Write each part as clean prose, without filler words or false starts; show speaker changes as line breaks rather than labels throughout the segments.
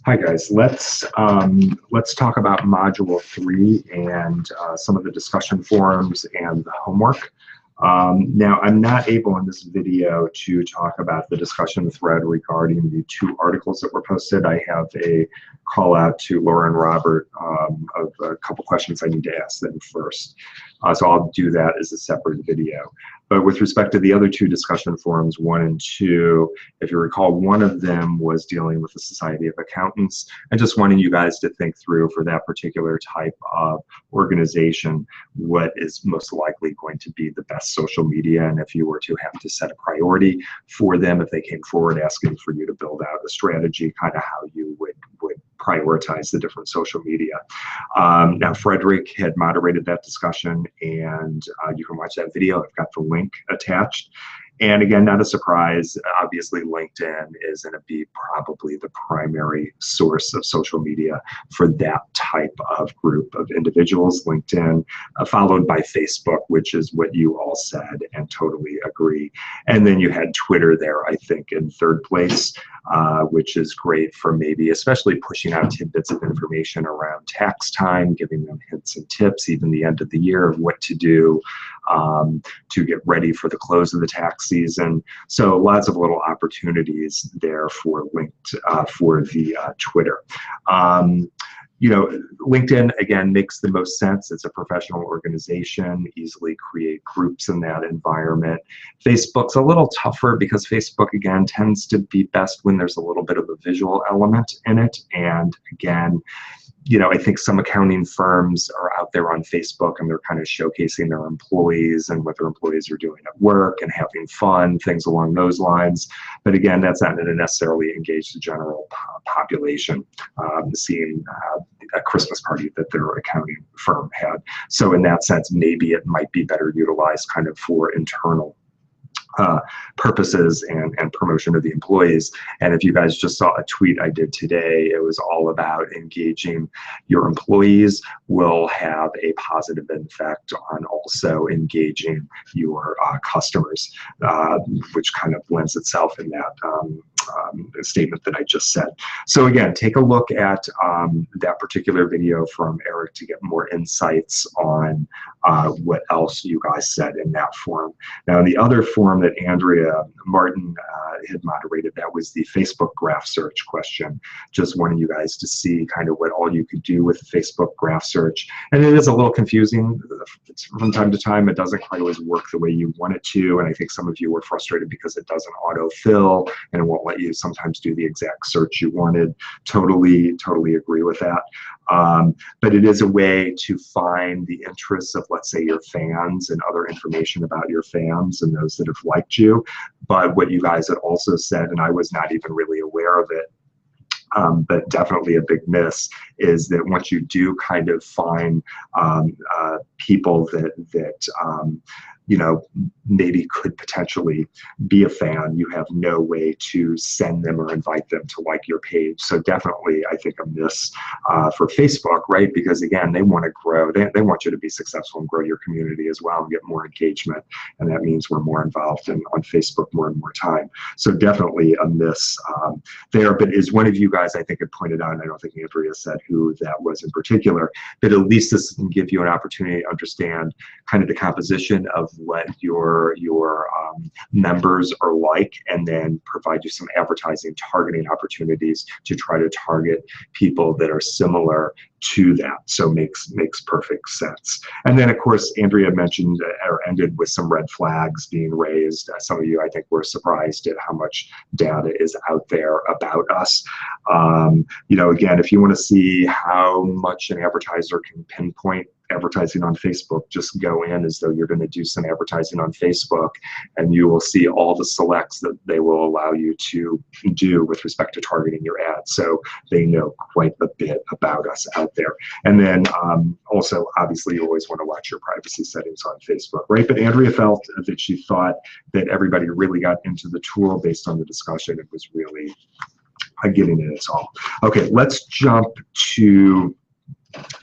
Hi guys, let's talk about Module 3 and some of the discussion forums and the homework. Now, I'm not able in this video to talk about the discussion thread regarding the 2 articles that were posted. I have a call out to Laura and Robert of a couple questions I need to ask them first. So I'll do that as a separate video. But with respect to the other 2 discussion forums, 1 and 2, if you recall, one of them was dealing with the Society of Accountants, and just wanting you guys to think through for that particular type of organization, what is most likely going to be the best social media, and if you were to have to set a priority for them, if they came forward asking for you to build out a strategy, kind of how you would prioritize the different social media. Now, Frederick had moderated that discussion, and you can watch that video. I've got the link attached. And again, not a surprise, obviously LinkedIn is going to be probably the primary source of social media for that type of group of individuals. LinkedIn, followed by Facebook, which is what you all said and totally agree. And then you had Twitter there, I think, in 3rd place, which is great for maybe especially pushing out tidbits of information around tax time, giving them hints and tips, even the end of the year of what to do to get ready for the close of the tax season. So lots of little opportunities there for for the Twitter. You know, LinkedIn, again, makes the most sense. It's a professional organization, easily create groups in that environment. Facebook's a little tougher because Facebook, again, tends to be best when there's a little bit of a visual element in it. And again, you know, I think some accounting firms are out there on Facebook and they're kind of showcasing their employees and what their employees are doing at work and having fun, things along those lines. But again, that's not going to necessarily engage the general population, seeing a Christmas party that their accounting firm had. So in that sense, maybe it might be better utilized kind of for internal purposes and promotion of the employees. And if you guys just saw a tweet I did today, it was all about engaging your employees will have a positive effect on also engaging your customers, which kind of lends itself in that statement that I just said. So again, take a look at that particular video from Eric to get more insights on what else you guys said in that forum. Now, in the other forum that Andrea Martin had moderated, that was the Facebook graph search question. Just wanting you guys to see kind of what all you could do with Facebook graph search. And it is a little confusing from time to time. It doesn't quite always work the way you want it to. And I think some of you were frustrated because it doesn't autofill and it won't let you sometimes do the exact search you wanted. Totally agree with that. But it is a way to find the interests of, let's say, your fans and other information about your fans and those that have liked you. But what you guys had also said, and I was not even really aware of it, but definitely a big miss, is that once you do kind of find people that you know, maybe could potentially be a fan, you have no way to send them or invite them to like your page. So definitely, I think, a miss for Facebook, right? Because again, they want to grow. They want you to be successful and grow your community as well and get more engagement. And that means we're more involved on Facebook more and more time. So definitely a miss there. But as one of you guys, I think, had pointed out, and I don't think Andrea said who that was in particular, but at least this can give you an opportunity to understand kind of the composition of what your members are like, and then provide you some advertising targeting opportunities to try to target people that are similar to that. So makes perfect sense. And then, of course, Andrea mentioned or ended with some red flags being raised. Some of you, I think, were surprised at how much data is out there about us. You know, again, if you want to see how much an advertiser can pinpoint advertising on Facebook, just go in as though you're going to do some advertising on Facebook, and you will see all the selects that they will allow you to do with respect to targeting your ads. So they know quite a bit about us out there. And then also, obviously, you always want to watch your privacy settings on Facebook, right? But Andrea felt that she thought that everybody really got into the tool based on the discussion. It was really giving it its all. Okay, let's jump to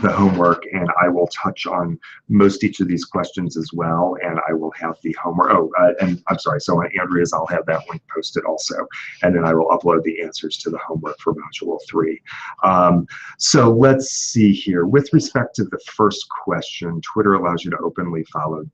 the homework, and I will touch on most each of these questions as well, and I will have the homework. Oh, and I'm sorry, so on Andrea's, I'll have that link posted also, and then I will upload the answers to the homework for Module 3. So let's see here. With respect to the first question, Twitter allows you to openly follow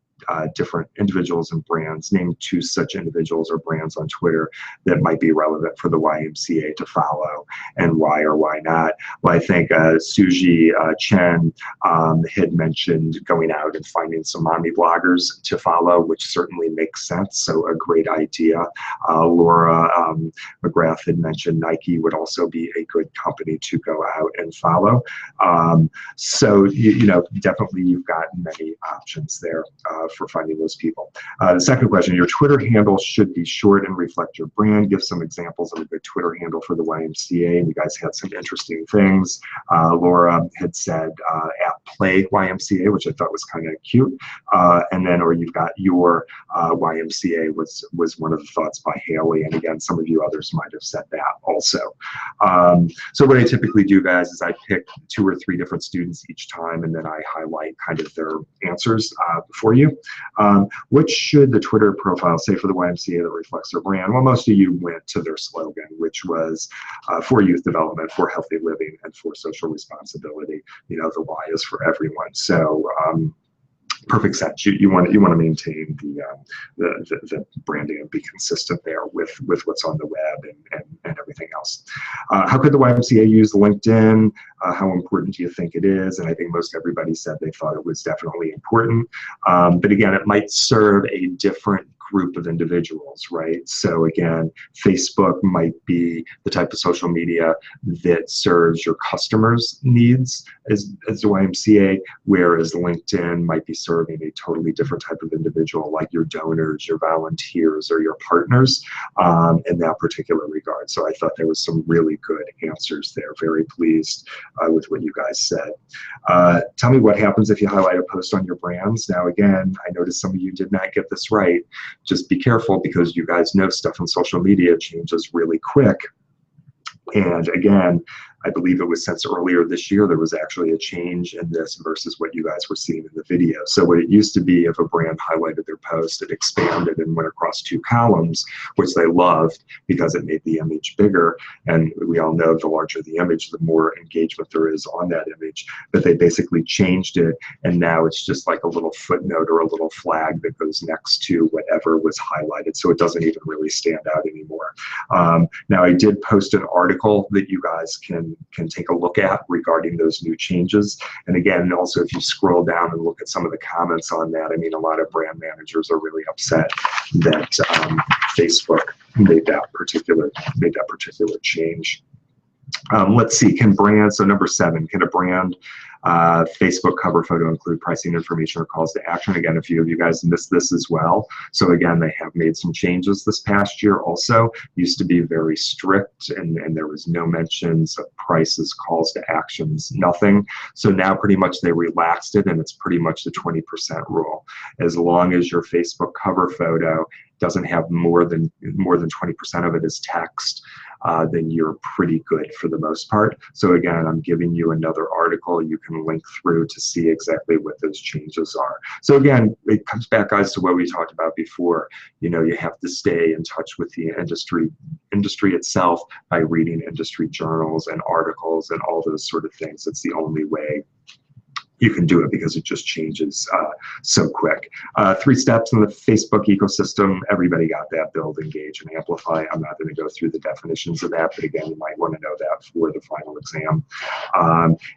different individuals and brands. Name 2 such individuals or brands on Twitter that might be relevant for the YMCA to follow, and why or why not. Well, I think Suji Chen had mentioned going out and finding some mommy bloggers to follow, which certainly makes sense, so a great idea. Laura McGrath had mentioned Nike would also be a good company to go out and follow. So, you know, definitely you've got many options there for finding those people. The second question, your Twitter handle should be short and reflect your brand. Give some examples of a good Twitter handle for the YMCA, and you guys had some interesting things. Laura had said @PlayYMCA, which I thought was kind of cute. And then, or you've got your YMCA was one of the thoughts by Haley, and again, some of you others might have said that also. So what I typically do, guys, is I pick 2 or 3 different students each time, and then I highlight kind of their answers for you. What should the Twitter profile say for the YMCA that reflects their brand? Well, most of you went to their slogan, which was for youth development, for healthy living, and for social responsibility. You know, the Y is for everyone. So perfect sense. You want to maintain the branding and be consistent there with what's on the web and everything else. How could the YMCA use LinkedIn? How important do you think it is? And I think most everybody said they thought it was definitely important. But again, it might serve a different group of individuals, right? So again, Facebook might be the type of social media that serves your customers' needs as the YMCA, whereas LinkedIn might be serving a totally different type of individual, like your donors, your volunteers, or your partners in that particular regard. So I thought there was some really good answers there. Very pleased with what you guys said. Tell me what happens if you highlight a post on your brands. Now again, I noticed some of you did not get this right. Just be careful, because you guys know stuff on social media changes really quick. And again, I believe it was since earlier this year, there was actually a change in this versus what you guys were seeing in the video. So what it used to be, if a brand highlighted their post, it expanded and went across 2 columns, which they loved because it made the image bigger. And we all know the larger the image, the more engagement there is on that image. But they basically changed it, and now it's just like a little footnote or a little flag that goes next to whatever was highlighted. So it doesn't even really stand out anymore. Now, I did post an article that you guys can take a look at regarding those new changes. And again, also if you scroll down and look at some of the comments on that, I mean, a lot of brand managers are really upset that Facebook made that particular change. Let's see, can brands, so number 7, can a brand Facebook cover photo include pricing information or calls to action? Again, a few of you guys missed this as well. So again, they have made some changes this past year also. Used to be very strict, and there was no mentions of prices, calls to actions, nothing. So now pretty much they relaxed it, and it's pretty much the 20% rule. As long as your Facebook cover photo doesn't have more than 20% of it is text, then you're pretty good for the most part. So again, I'm giving you another article you can link through to see exactly what those changes are. So again, it comes back, guys, to what we talked about before. You know, you have to stay in touch with the industry itself by reading industry journals and articles and all those sort of things. It's the only way you can do it, because it just changes so quick. 3 steps in the Facebook ecosystem. Everybody got that: build, engage, and amplify. I'm not going to go through the definitions of that, but again, you might want to know that for the final exam.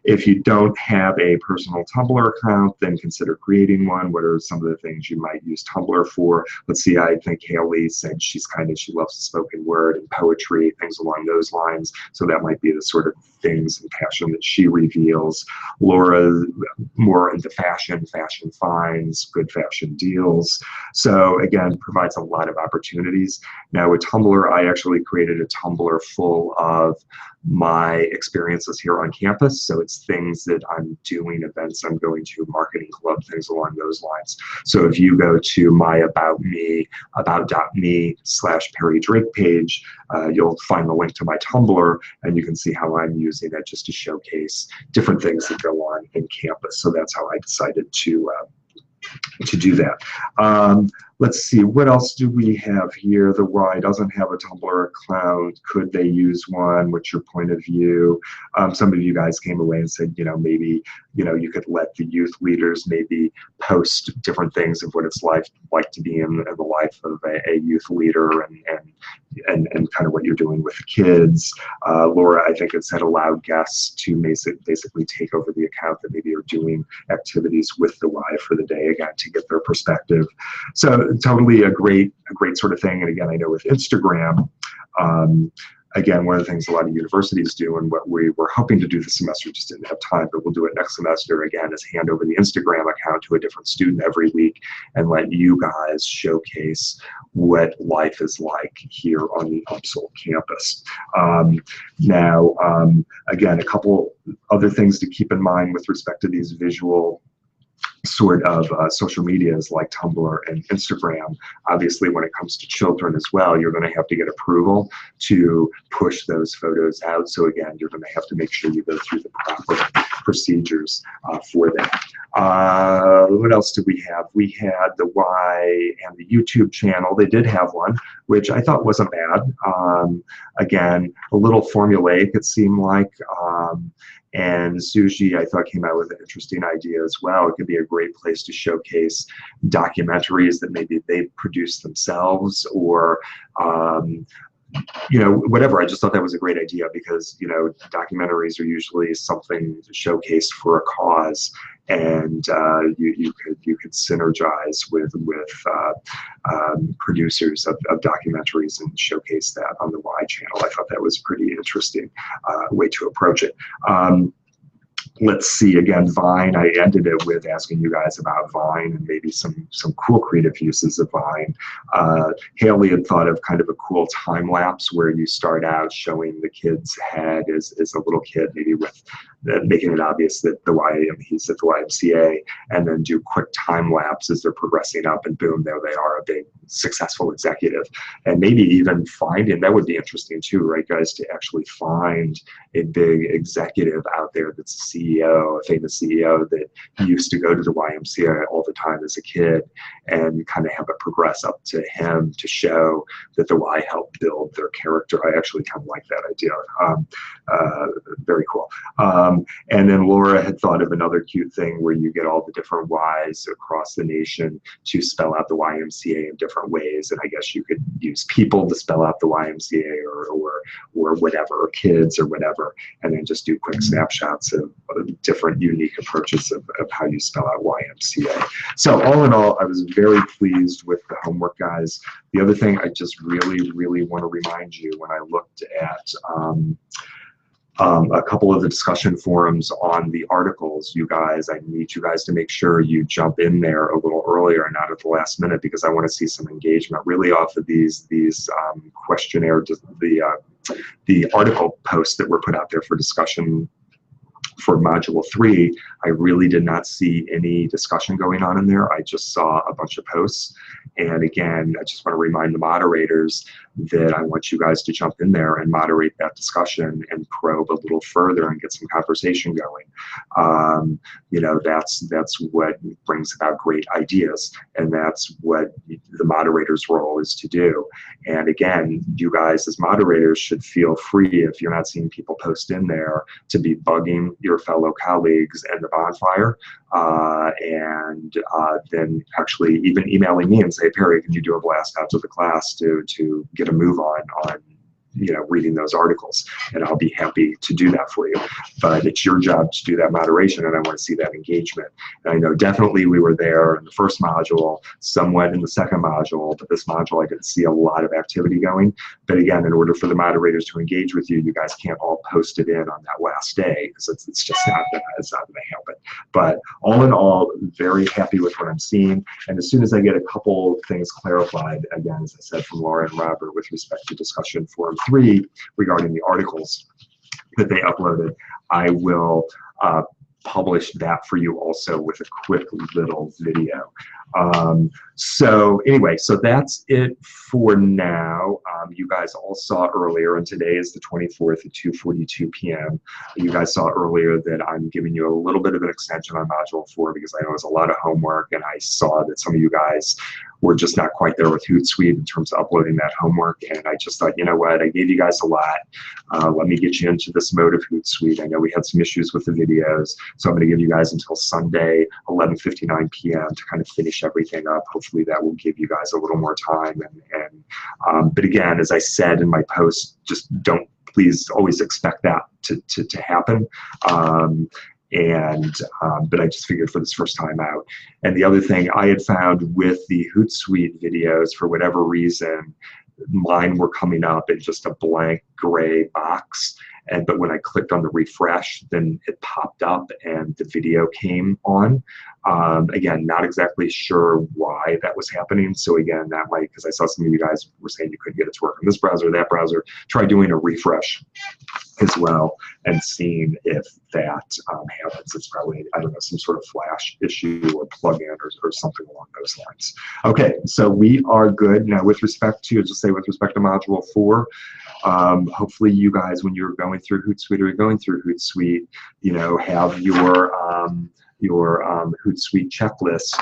If you don't have a personal Tumblr account, then consider creating one. What are some of the things you might use Tumblr for? Let's see, I think Haley said she loves the spoken word and poetry, things along those lines. So that might be the sort of things and passion that she reveals. Laura, more into fashion finds, good fashion deals. So again, provides a lot of opportunities. Now with Tumblr, I actually created a Tumblr full of my experiences here on campus. So it's things that I'm doing, events I'm going to, marketing club, things along those lines. So if you go to my about.me/Perry Drake page, you'll find the link to my Tumblr, and you can see how I'm using it just to showcase different things that go on in campus. So that's how I decided to do that. Let's see, what else do we have here? The Y doesn't have a Tumblr account. Could they use one? What's your point of view? Some of you guys came away and said, maybe, you could let the youth leaders maybe post different things of what it's like to be in the life of a youth leader and kind of what you're doing with the kids. Laura, I think it said allow guests to basically take over the account that maybe are doing activities with the Y for the day, again, to get their perspective. So totally a great sort of thing. And again, I know with Instagram, again, one of the things a lot of universities do, and what we were hoping to do this semester, just didn't have time, but we'll do it next semester again, is hand over the Instagram account to a different student every week and let you guys showcase what life is like here on the UMSL campus. Now, again, a couple other things to keep in mind with respect to these visual sort of social medias like Tumblr and Instagram. Obviously, when it comes to children as well, you're going to have to get approval to push those photos out. So again, you're going to have to make sure you go through the proper procedures for that. What else did we have? We had the Y and the YouTube channel. They did have one, which I thought wasn't bad. Again, a little formulaic, it seemed like. And Suji, I thought, came out with an interesting idea as well. It could be a great place to showcase documentaries that maybe they produced themselves, or whatever. I just thought that was a great idea because, documentaries are usually something to showcase for a cause, and you could synergize with producers of documentaries and showcase that on the Y channel. I thought that was a pretty interesting way to approach it. Let's see, again, Vine, I ended it with asking you guys about Vine and maybe some cool creative uses of Vine. Haley had thought of kind of a cool time lapse where you start out showing the kid's head as a little kid, maybe with making it obvious that he's at the YMCA, and then do quick time lapse as they're progressing up, and boom, there they are, a big successful executive. And maybe even finding, that would be interesting too, right, guys, to actually find a big executive out there that's a CEO, a famous CEO that used to go to the YMCA all the time as a kid, and kind of have it progress up to him to show that the Y helped build their character. I actually kind of like that idea. Very cool. And then Laura had thought of another cute thing where you get all the different Ys across the nation to spell out the YMCA in different ways. And I guess you could use people to spell out the YMCA, or whatever, or kids or whatever, and then just do quick snapshots of different unique approaches of how you spell out YMCA. So all in all, I was very pleased with the homework, guys. The other thing I just really, really want to remind you, when I looked at a couple of the discussion forums on the articles, you guys, I need you guys to make sure you jump in there a little earlier and not at the last minute, because I want to see some engagement really off of these questionnaire, the article posts that were put out there for discussion for Module 3. I really did not see any discussion going on in there. I just saw a bunch of posts. And again, I just want to remind the moderators that I want you guys to jump in there and moderate that discussion and probe a little further and get some conversation going. That's what brings about great ideas, and that's what the moderator's role is to do. And again, you guys as moderators should feel free, if you're not seeing people post in there, to be bugging your fellow colleagues and the bonfire, and then actually even emailing me and say, Perry, can you do a blast out to the class to get a move on reading those articles, and I'll be happy to do that for you. But it's your job to do that moderation, and I want to see that engagement. And I know definitely we were there in the first module, somewhat in the second module, but this module I didn't see a lot of activity going. But again, in order for the moderators to engage with you, you guys can't all post it in on that last day, because it's just not gonna happen. But all in all, very happy with what I'm seeing. And as soon as I get a couple things clarified, again, as I said, from Laura and Robert with respect to discussion forum 3 regarding the articles that they uploaded, I will publish that for you also with a quick little video. So anyway, so that's it for now. You guys all saw earlier, and today is the 24th at 2:42 p.m. You guys saw earlier that I'm giving you a little bit of an extension on Module 4 because I know it's a lot of homework, and I saw that some of you guys were just not quite there with Hootsuite in terms of uploading that homework, and I just thought, you know what, I gave you guys a lot. Let me get you into this mode of Hootsuite. I know we had some issues with the videos, so I'm going to give you guys until Sunday, 11:59 p.m. to kind of finish everything up. Hopefully that will give you guys a little more time. But again, as I said in my post, just don't please always expect that to happen. But I just figured for this first time out. And the other thing I had found with the Hootsuite videos, for whatever reason, mine were coming up in just a blank gray box. But when I clicked on the refresh, then it popped up and the video came on. Again, not exactly sure why that was happening. So again, that might, because I saw some of you guys were saying you couldn't get it to work in this browser, that browser. Try doing a refresh as well and seeing if that happens. It's probably, I don't know, some sort of flash issue or plugin or something along those lines. Okay, so we are good. Now with respect to, just say with respect to Module 4, hopefully you guys, when you're going through Hootsuite or you're going through Hootsuite, you know, have your Hootsuite checklist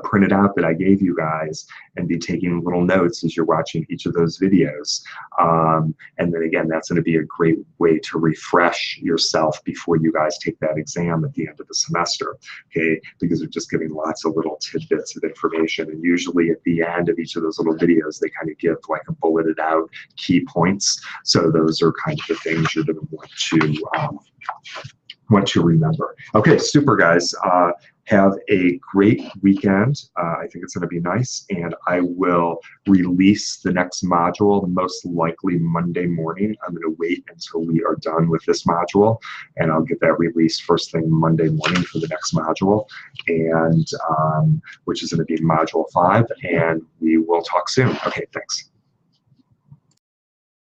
printed out that I gave you guys, and be taking little notes as you're watching each of those videos. And then again, that's going to be a great way to refresh yourself before you guys take that exam at the end of the semester, okay? Because they're just giving lots of little tidbits of information, and usually at the end of each of those little videos, they kind of give like a bulleted out key points. So those are kind of the things you're going to want to remember. Okay, super guys. Have a great weekend. I think it's going to be nice, and I will release the next module most likely Monday morning. I'm going to wait until we are done with this module, and I'll get that released first thing Monday morning for the next module, and which is going to be Module 5, and we will talk soon. Okay, thanks.